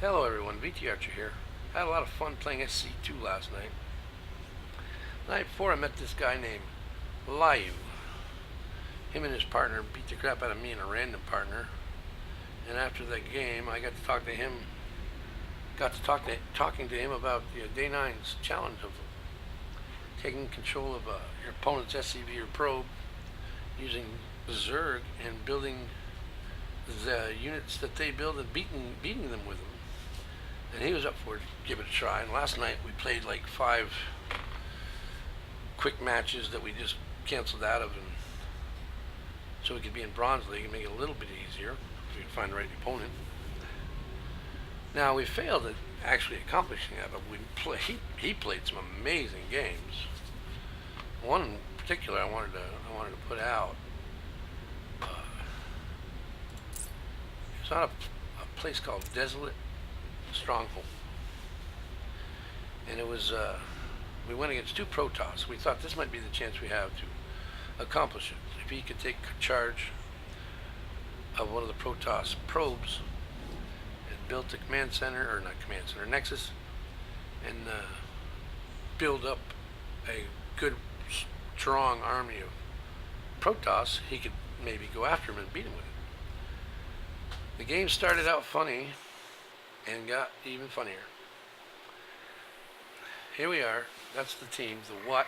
Hello everyone, MrVtArcher here. I had a lot of fun playing SC2 last night. The night before I met this guy named LYue. Him and his partner beat the crap out of me and a random partner. And after that game, I got to talk to him. Talking to him about Day 9's challenge of taking control of your opponent's SCV or probe using Zerg and building the units that they build and beating them with them. And he was up for it, give it a try. And last night we played like 5 quick matches that we just canceled out of, and so we could be in Bronze League and make it a little bit easier if we could find the right opponent. Now we failed at actually accomplishing that, but he played some amazing games. One in particular I wanted to put out. It's not a place called Desolate Stronghold, and it was we went against 2 Protoss. We thought this might be the chance we have to accomplish it. If he could take charge of one of the Protoss probes and build the command center, or not command center, nexus, and build up a good strong army of Protoss, he could maybe go after him and beat him with it. The game started out funny and got even funnier. Here we are. That's the team. The what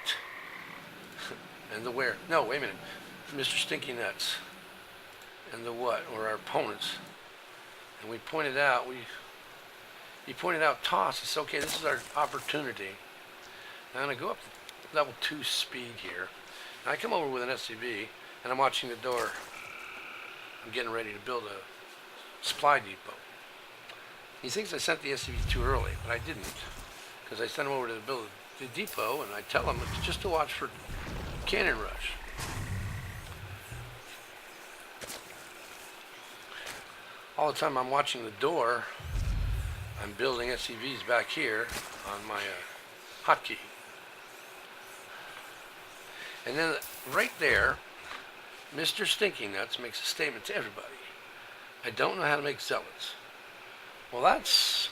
and the where. No, wait a minute. Mr. Stinky Nuts and the what were our opponents. And we pointed out, he pointed out toss. It's okay, this is our opportunity. Now I'm going to go up to level 2 speed here. And I come over with an SCV, and I'm watching the door. I'm getting ready to build a supply depot. He thinks I sent the SCV too early, but I didn't, because I sent him over to build the depot, and I tell him it's just to watch for cannon rush. All the time I'm watching the door, I'm building SCVs back here on my hotkey. And then right there, Mr. Stinky Nuts makes a statement to everybody. I don't know how to make zealots. Well, that's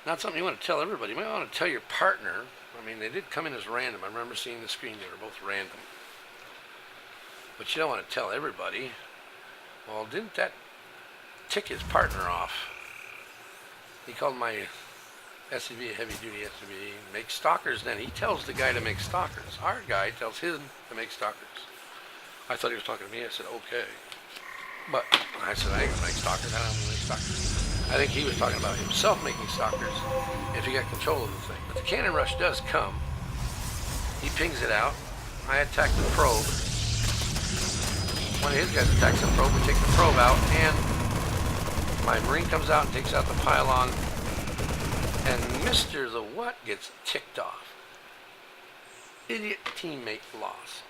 not something you want to tell everybody. You might want to tell your partner. I mean, they did come in as random. I remember seeing the screen. They were both random. But you don't want to tell everybody. Well, didn't that tick his partner off? He called my SCV a heavy-duty SCV. Make stalkers then. He tells the guy to make stalkers. Our guy tells him to make stalkers. I thought he was talking to me. I said, okay. But I said, I ain't gonna make stalkers. I don't want to make stalkers. I think he was talking about himself making stalkers if he got control of the thing. But the cannon rush does come. He pings it out. I attack the probe. One of his guys attacks the probe. We take the probe out, and my Marine comes out and takes out the pylon. And Mr. The What gets ticked off. Idiot teammate loss.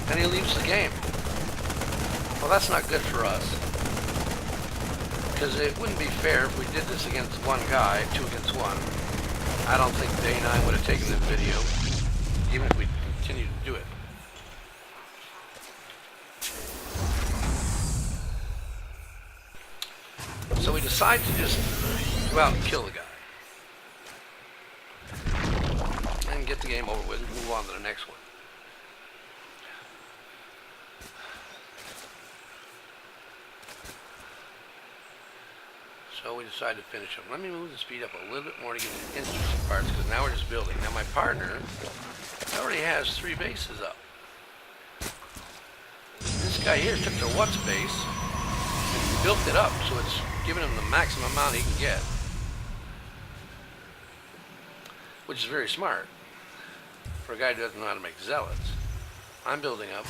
And he leaves the game. Well, that's not good for us, because it wouldn't be fair if we did this against one guy, 2 against 1. I don't think Day 9 would have taken the video, even if we continued to do it. So we decide to just go out and kill the guy and get the game over with and move on to the next one. So we decided to finish them. Let me move the speed up a little bit more to get to the interesting parts, because now we're just building. Now my partner already has 3 bases up. This guy here took the what's base and built it up, so it's giving him the maximum amount he can get, which is very smart for a guy who doesn't know how to make zealots. I'm building up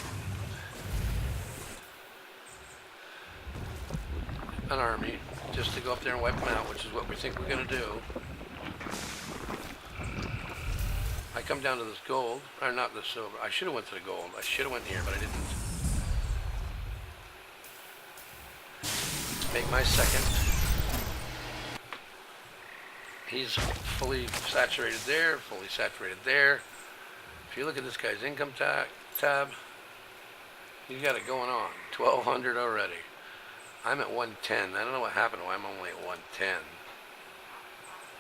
an army just to go up there and wipe them out, which is what we think we're going to do. I come down to this gold, or not the silver. I should have went to the gold. I should have went here, but I didn't. Make my second. He's fully saturated there, fully saturated there. If you look at this guy's income tab, He's got it going on. 1200 already. I'm at 110. I don't know what happened. Why I'm only at 110.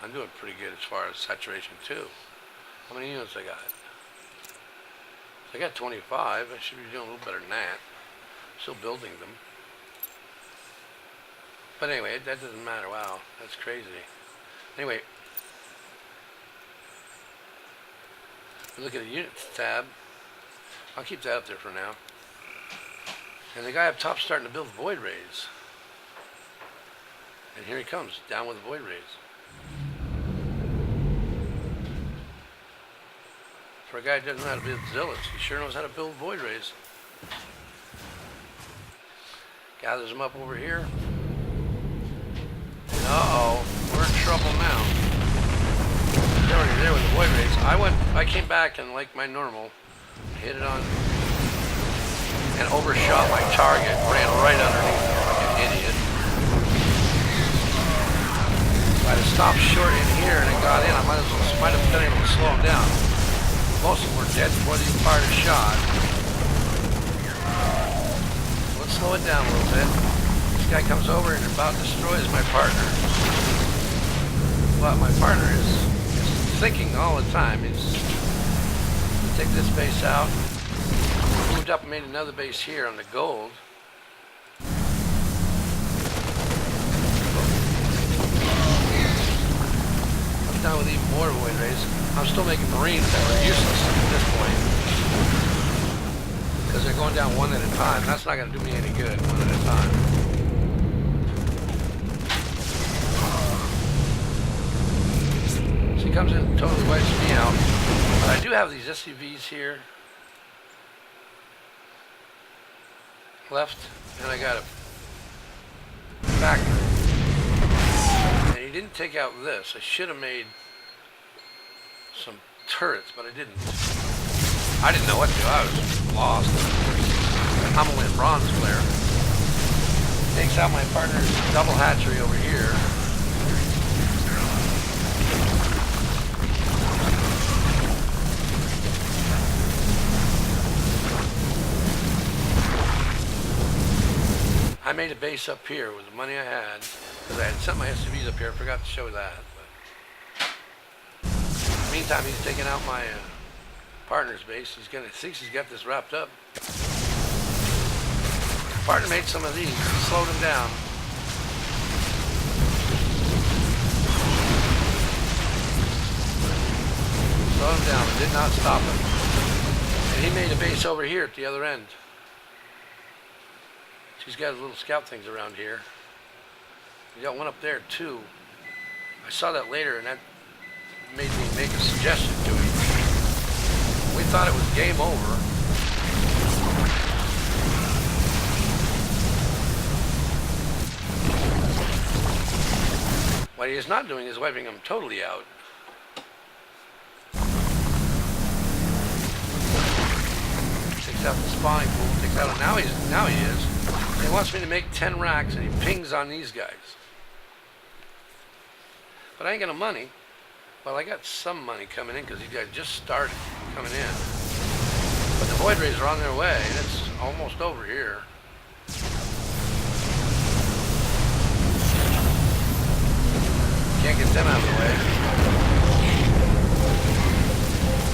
I'm doing pretty good as far as saturation too. How many units I got? I got 25. I should be doing a little better than that. Still building them. But anyway, that doesn't matter. Wow, that's crazy. Anyway, look at the units tab. I'll keep that up there for now. And the guy up top starting to build void rays. And here he comes, down with the void rays. For a guy who doesn't know how to build zealots, he sure knows how to build void rays. Gathers them up over here. Uh-oh, we're in trouble now. They're already there with the void rays. I came back and like my normal, hit it on and overshot my target, ran right underneath it like an idiot. If I'd have stopped short in here and it got in, I might have been able to slow him down. Most of them were dead before they even fired a shot. Let's slow it down a little bit. This guy comes over and about destroys my partner. But my partner is thinking all the time. He's take this base out. Moved up and made another base here on the gold. I'm done with even more void rays. I'm still making marines that are useless at this point. Because they're going down one at a time. That's not going to do me any good, one at a time. So he comes in and totally wipes me out. But I do have these SCVs here. Left, and I got a factory. And he didn't take out this. I should have made some turrets, but I didn't. I didn't know what to do. I was lost. I'm only a bronze player. Takes out my partner's double hatchery over here. I made a base up here with the money I had, because I had sent my SUVs up here. I forgot to show that. But in the meantime, he's taking out my partner's base. He thinks he's got this wrapped up. Partner made some of these. He slowed him down. Slowed him down, but did not stop him. And he made a base over here at the other end. He's got his little scout things around here. He got one up there too. I saw that later and that made me make a suggestion to him. We thought it was game over. What he is not doing is wiping him totally out. Takes out the spawning pool, takes out, now he is. He wants me to make 10 racks and he pings on these guys. But I ain't got no money. Well, I got some money coming in because these guys just started coming in. But the void rays are on their way and it's almost over here. Can't get them out of the way.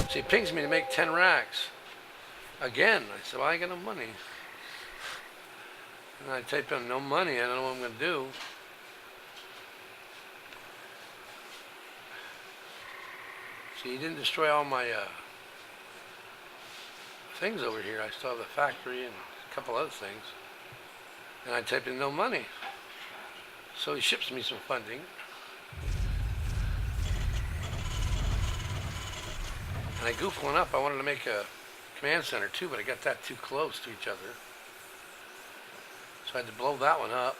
So he pings me to make 10 racks. Again, I said, well, I ain't got no money. And I type in no money, I don't know what I'm going to do. See, he didn't destroy all my things over here. I still have the factory and a couple other things. And I type in no money. So he ships me some funding. And I goofed one up. I wanted to make a command center too, but I got that too close to each other. So I had to blow that one up,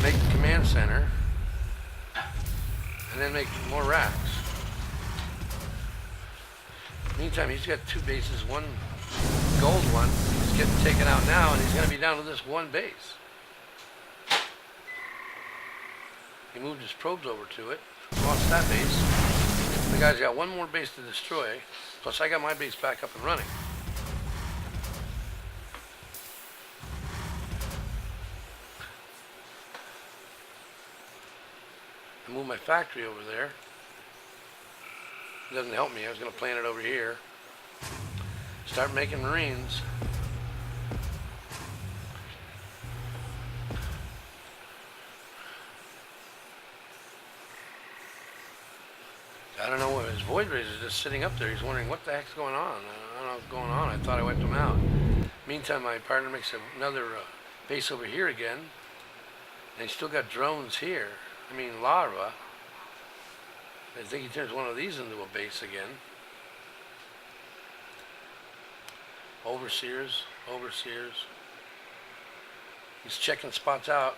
make the command center, and then make more racks. Meantime, he's got two bases, one gold one. He's getting taken out now, and he's going to be down to this one base. He moved his probes over to it, lost that base. The guy's got one more base to destroy, plus I got my base back up and running. I moved my factory over there. It doesn't help me. I was going to plant it over here. Start making Marines. I don't know what his void rays is just sitting up there. He's wondering what the heck's going on. I don't know what's going on. I thought I wiped him out. Meantime, my partner makes another base over here again. And he's still got drones here. I mean, larva. I think he turns one of these into a base again. Overseers. He's checking spots out.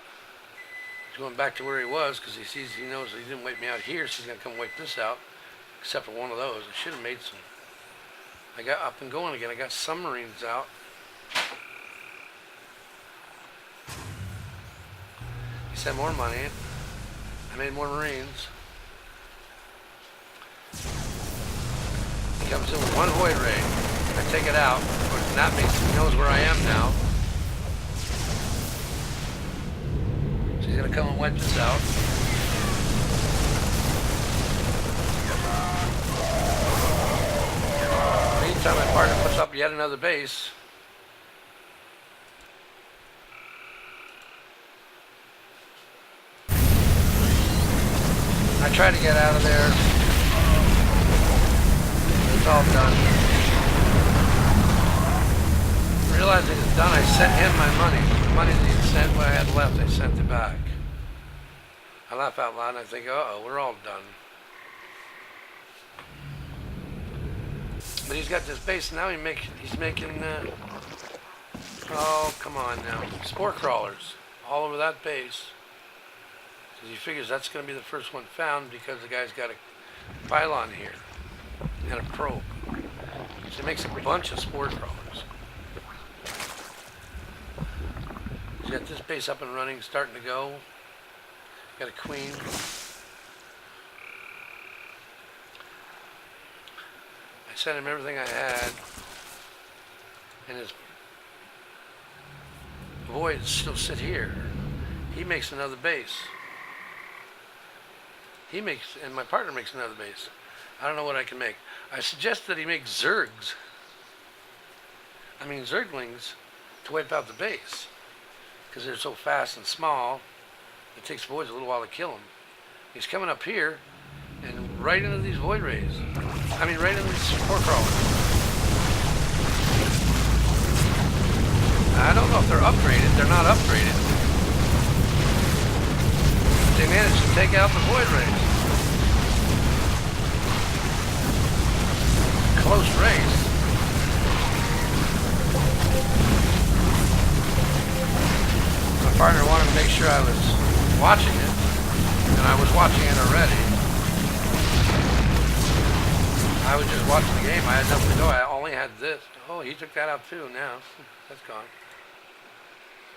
He's going back to where he was because he knows he didn't wipe me out here, so he's going to come wipe this out. Except for one of those. I should have made some. I got up and going again. I got some Marines out. He sent more money in. I made more Marines. He comes in with one void ray. I take it out. Of course, that means he knows where I am now. So he's going to come and wipe this out. Meantime, my partner puts up yet another base. I tried to get out of there. It's all done. Realizing it's done, I sent him my money. The money that he sent, what I had left, I sent it back. I laugh out loud and I think, uh-oh, we're all done. But he's got this base now. He's making. Oh, come on now! Spore crawlers all over that base. Because he figures that's going to be the first one found because the guy's got a pylon here and a probe. So he makes a bunch of spore crawlers. He's got this base up and running, starting to go. Got a queen. I sent him everything I had, and his voids still sit here. He makes another base. And my partner makes another base. I don't know what I can make. I suggest that he makes zerglings, to wipe out the base, because they're so fast and small. It takes voids a little while to kill them. He's coming up here, and right into these void rays. Right into these spore crawlers. I don't know if they're upgraded. They're not upgraded. But they managed to take out the void rays. Close race. My partner wanted to make sure I was watching it, and I was watching it already. I was just watching the game. I had nothing to do. I only had this. Oh, he took that out too now. That's gone.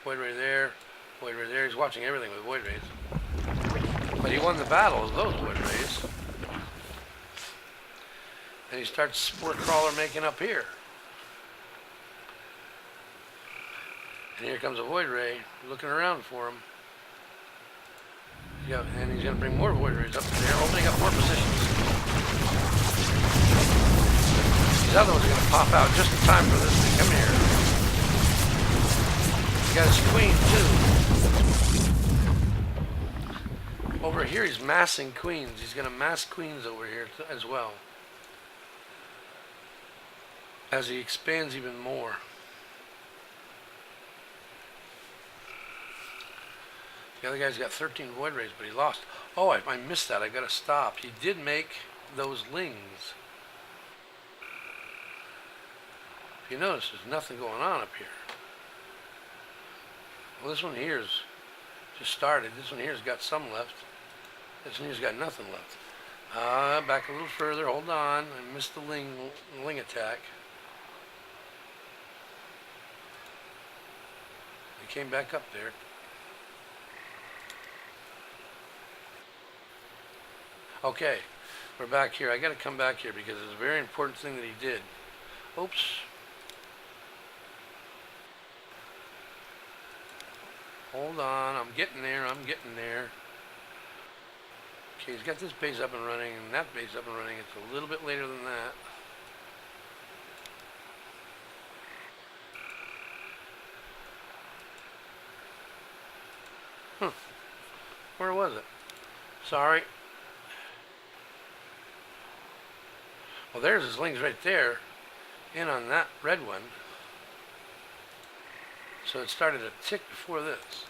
Void ray there. Void ray there. He's watching everything with void rays. But he won the battle of those void rays. And he starts spore crawler making up here. And here comes a void ray looking around for him. Yeah, and he's going to bring more void rays up there, opening up more positions. These other ones are going to pop out just in time for this to come here. He got his queen too. Over here he's massing queens. He's going to mass queens over here as well, as he expands even more. The other guy's got 13 void rays, but he lost. Oh, I missed that. I got to stop. He did make those lings. If you notice, there's nothing going on up here. Well, this one here's just started. This one here's got some left. This one here's got nothing left. Back a little further. Hold on. I missed the ling attack. He came back up there. Okay, we're back here. I got to come back here because it's a very important thing that he did. Oops. Hold on, I'm getting there. Okay, he's got this base up and running and that base up and running. It's a little bit later than that. Where was it? Sorry. Well, there's his lings right there, in on that red one. So it started a tick before this.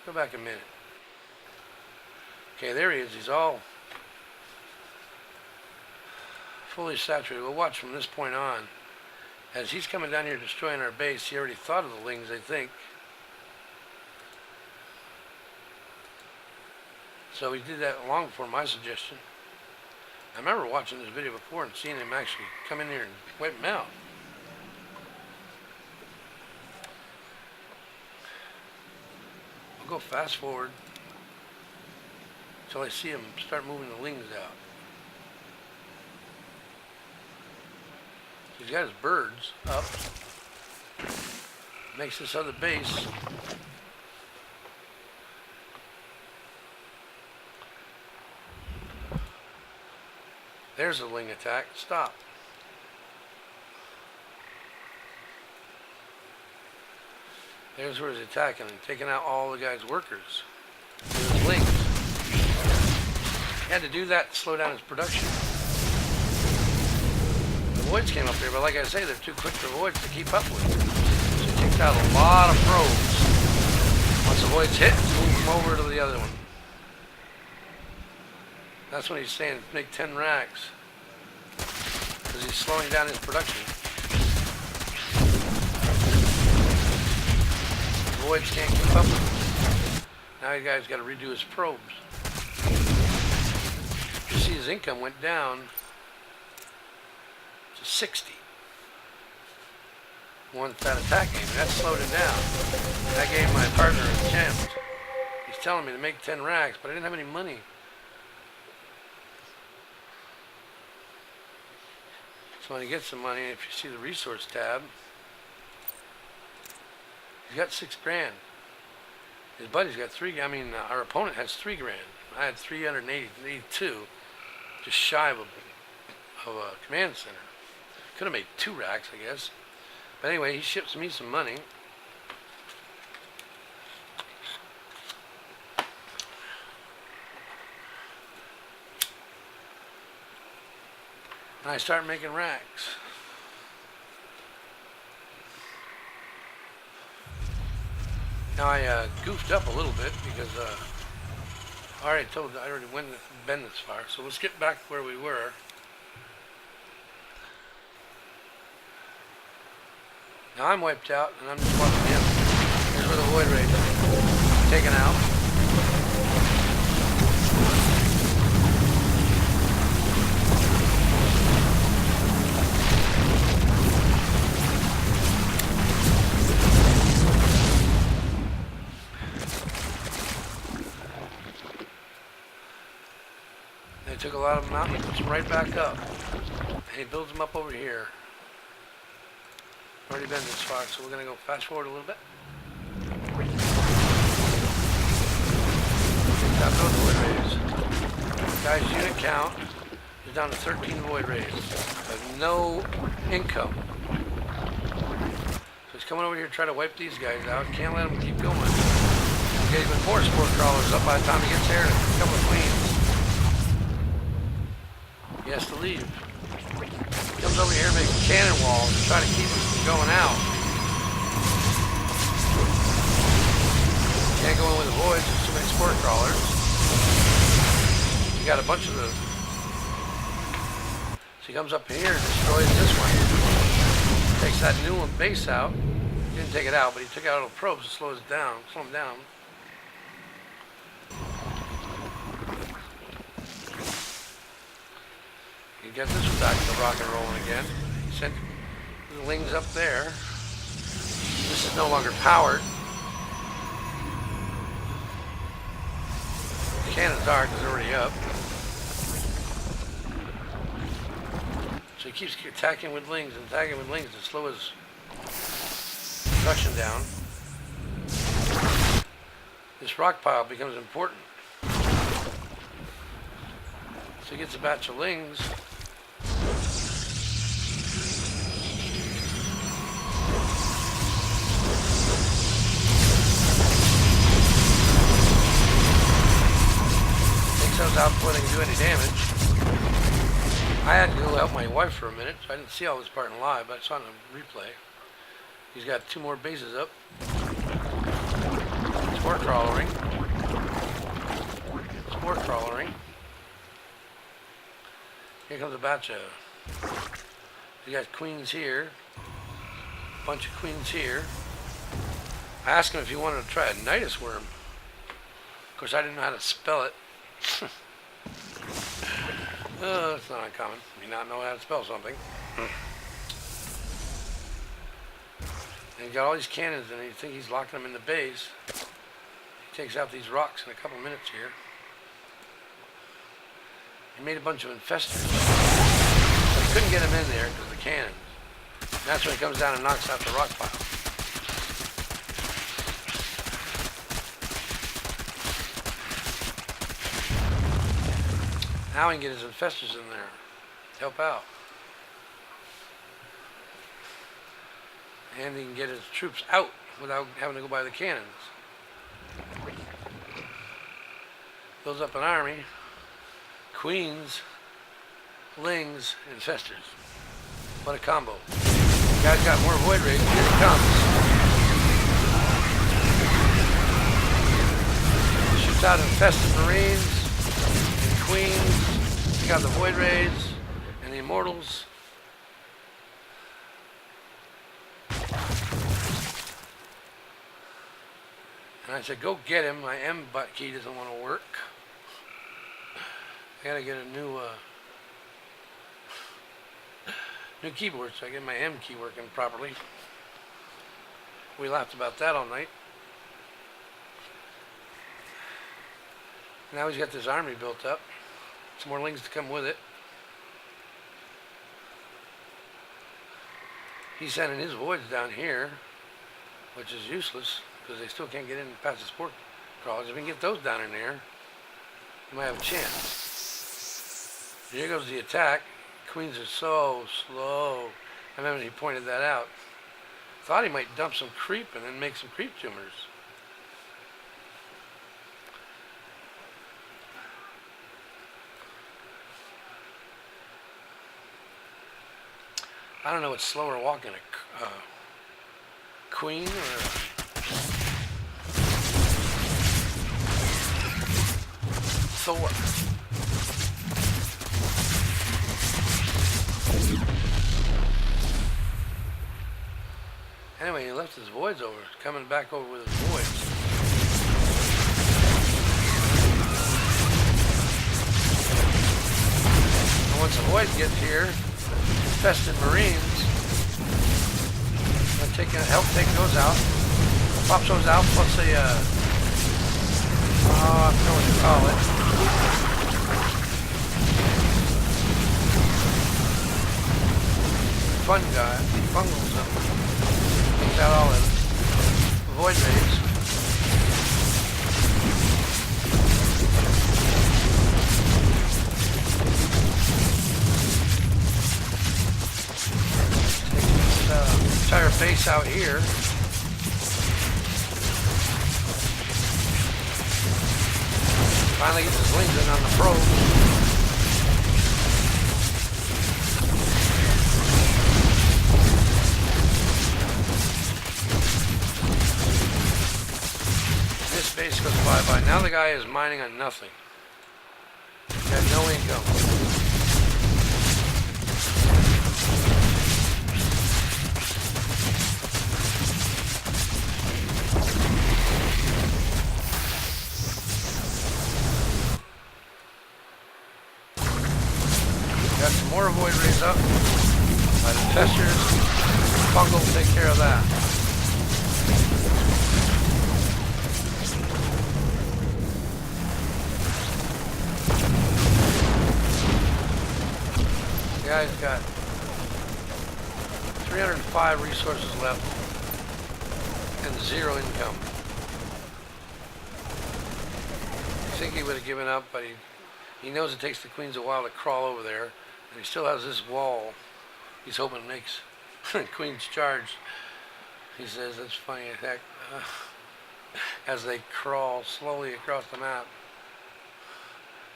Go back a minute. Okay, there he is. He's all fully saturated. We'll watch from this point on. As he's coming down here destroying our base, he already thought of the lings, I think. So he did that long before my suggestion. I remember watching this video before and seeing him actually come in here and wipe him out. I'll go fast forward until I see him start moving the lings out. He's got his birds up. Makes this other base. There's a ling attack. Stop. There's where he's attacking and taking out all the guy's workers. His lings. He had to do that to slow down his production. The voids came up there, but like I say, they're too quick for voids to keep up with. So he takes out a lot of probes. Once the voids hit, move them over to the other one. That's when he's saying make 10 racks. Because he's slowing down his production. The voids can't keep up with him. Now you guys got to redo his probes. You see his income went down to 60. Once that attack came, that slowed it down. That gave my partner a chance. He's telling me to make 10 racks, but I didn't have any money. So when he gets some money, if you see the resource tab, he's got $6 grand. His buddy's got our opponent has $3 grand. I had 382, just shy of a command center. Could have made 2 racks, I guess. But anyway, he ships me some money. And I start making racks. Now I goofed up a little bit because I already been this far. So let's get back where we were. Now I'm wiped out and I'm just watching him. Here's where the void raid is taken out. They took a lot of them out and he puts them right back up. And he builds them up over here. Already been this far, so we're going to go fast forward a little bit. Got those void raids. Guy's unit count is down to 13 void raids. With no income. So he's coming over here to try to wipe these guys out. Can't let them keep going. Okay, even more spore crawlers up by the time he gets there and a couple of queens. He has to leave. He comes over here and makes cannon walls to try to keep us from going out. Can't go in with the voids, there's too many spore crawlers. You got a bunch of the... So he comes up here and destroys this one. Takes that new one base out. He didn't take it out, but he took out all the probes to slow him down. You get this one back to rock and rolling again. He sent the lings up there. This is no longer powered. The cannon's arc is already up. So he keeps attacking with lings to slow his production down. This rock pile becomes important. So he gets a batch of lings. Takes those out before they can do any damage. I had to go help my wife for a minute, so I didn't see all this part in live, but I saw it in the replay. He's got 2 more bases up. Spore crawlering. Spore crawlering. Here comes a batch of. You got queens here. A bunch of queens here. I asked him if he wanted to try a nidus worm. Of course, I didn't know how to spell it. It's not uncommon. You not know how to spell something. And he got all these cannons, and you think he's locking them in the base. He takes out these rocks in a couple minutes here. He made a bunch of infestors. So he couldn't get them in there because of the cannons. And that's when he comes down and knocks out the rock pile. Now he can get his infestors in there to help out. And he can get his troops out without having to go by the cannons. Builds up an army. Queens, lings, infestors. What a combo. The guy's got more void rage. Here he comes. Shoots out infested marines and queens. He got the void raids and the immortals. And I said, go get him. My M butt key doesn't want to work. I gotta get a new keyboard so I get my M key working properly. We laughed about that all night. Now he's got this army built up. Some more lings to come with it. He's sending his voids down here, which is useless because they still can't get in past the sport crawlers. If we can get those down in there, we might have a chance. Here goes the attack. Queens are so slow. I remember he pointed that out. Thought he might dump some creep and then make some creep tumors. I don't know what's slower walking, a queen or a Thor. Anyway, he left his voids over, coming back over with his voids. And once the void gets here, infested marines, help take those out. Pops those out, plus a, I don't know what you call it. Fungals them. Takes out all the void raids. Take this entire base out here. Finally gets his wings in on the probe. Base goes by. Now the guy is mining on nothing. He had no income. Got some more void rays up. By the testers, fungal will take care of that. The guy's got 305 resources left and 0 income. I think he would have given up, but he He knows it takes the queens a while to crawl over there, and he still has this wall. He's hoping makes queens charge. He says that's funny attack as they crawl slowly across the map.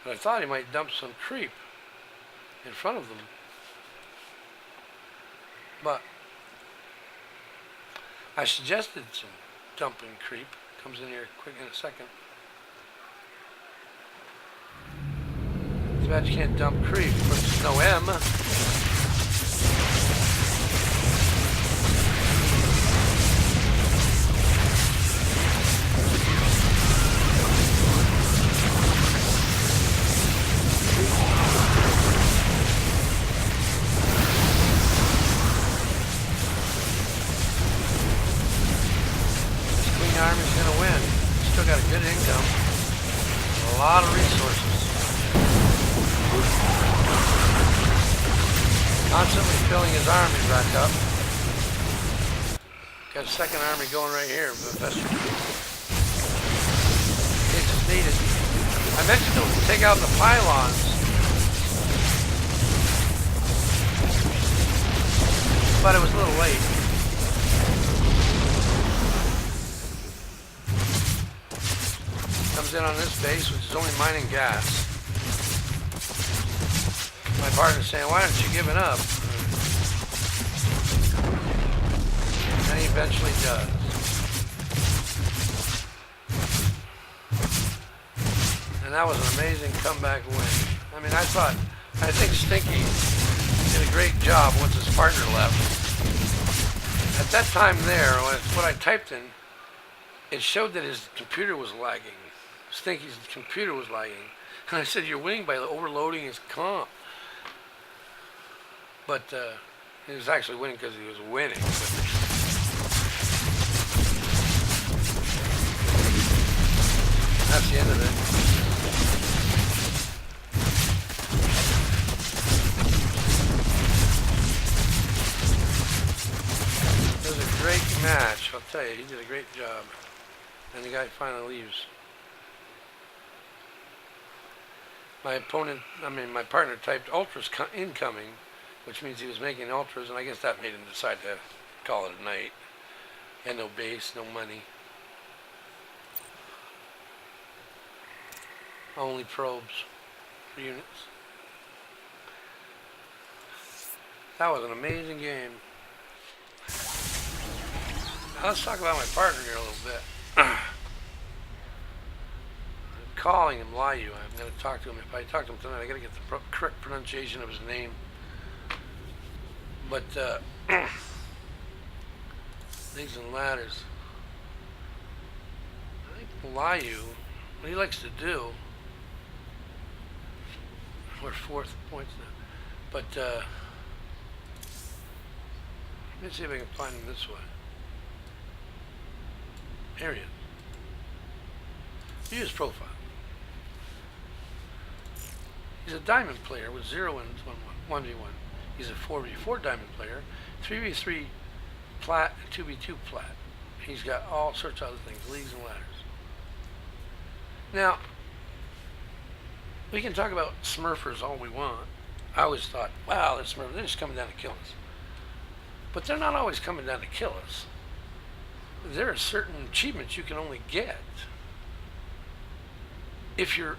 But I thought he might dump some creep in front of them. But I suggested some dumping creep. Comes in here quick in a second. Too bad you can't dump creep. Of course, there's no M. Army's going to win. Still got a good income. A lot of resources. Constantly filling his army back up. Got a second army going right here. Professor. It's just needed. I mentioned to take out the pylons. But it was a little late. Comes in on this base, which is only mining gas. My partner's saying, why aren't you giving up? And he eventually does. And that was an amazing comeback win. I mean, I think Stinky did a great job once his partner left. At that time there, what I typed in, it showed that his computer was lagging. Stinky's computer was lagging. And I said, you're winning by overloading his comp. But he was actually winning because he was winning. That's the end of it. It was a great match. I'll tell you, he did a great job. And the guy finally leaves. My partner typed ultras incoming, which means he was making ultras, and I guess that made him decide to call it a night. Had no base, no money. Only probes for units. That was an amazing game. Now let's talk about my partner here a little bit. Calling him LYue. I'm going to talk to him. If I talk to him tonight, I got to get the correct pronunciation of his name. But these and ladders. I think LYue, what he likes to do. We're 4th points now. But let me see if I can find him this way. Here he is. View his profile. He's a diamond player with 0 wins, 1v1. He's a 4v4 diamond player, 3v3 plat, and 2v2 plat. He's got all sorts of other things, leagues and ladders. Now, we can talk about smurfers all we want. I always thought, wow, they're smurfers, they're just coming down to kill us. But they're not always coming down to kill us. There are certain achievements you can only get if you're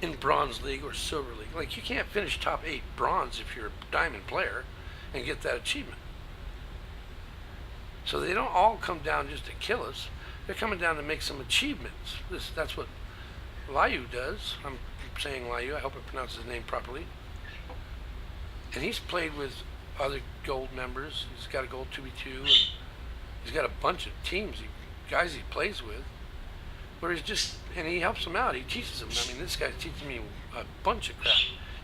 in Bronze League or Silver League. Like, you can't finish top 8 bronze if you're a diamond player and get that achievement. So they don't all come down just to kill us. They're coming down to make some achievements. That's what LYue does. I'm saying LYue. I hope I pronounce his name properly. And he's played with other gold members. He's got a gold 2v2, and he's got a bunch of teams, guys he plays with, where he's just, and he helps them out. He teaches them. I mean, this guy's teaching me a bunch of crap.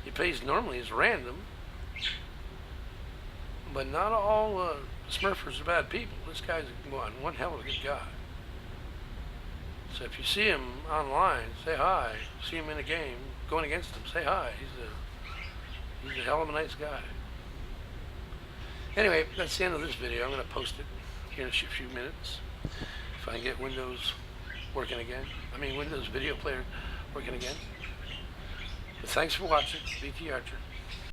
He plays normally as random, but not all smurfers are bad people. This guy's one hell of a good guy. So if you see him online, say hi. See him in a game, going against him, say hi. He's a hell of a nice guy. Anyway, that's the end of this video. I'm going to post it here in a few minutes. If I can get Windows working again. Windows Video Player working again. But thanks for watching. VT Archer.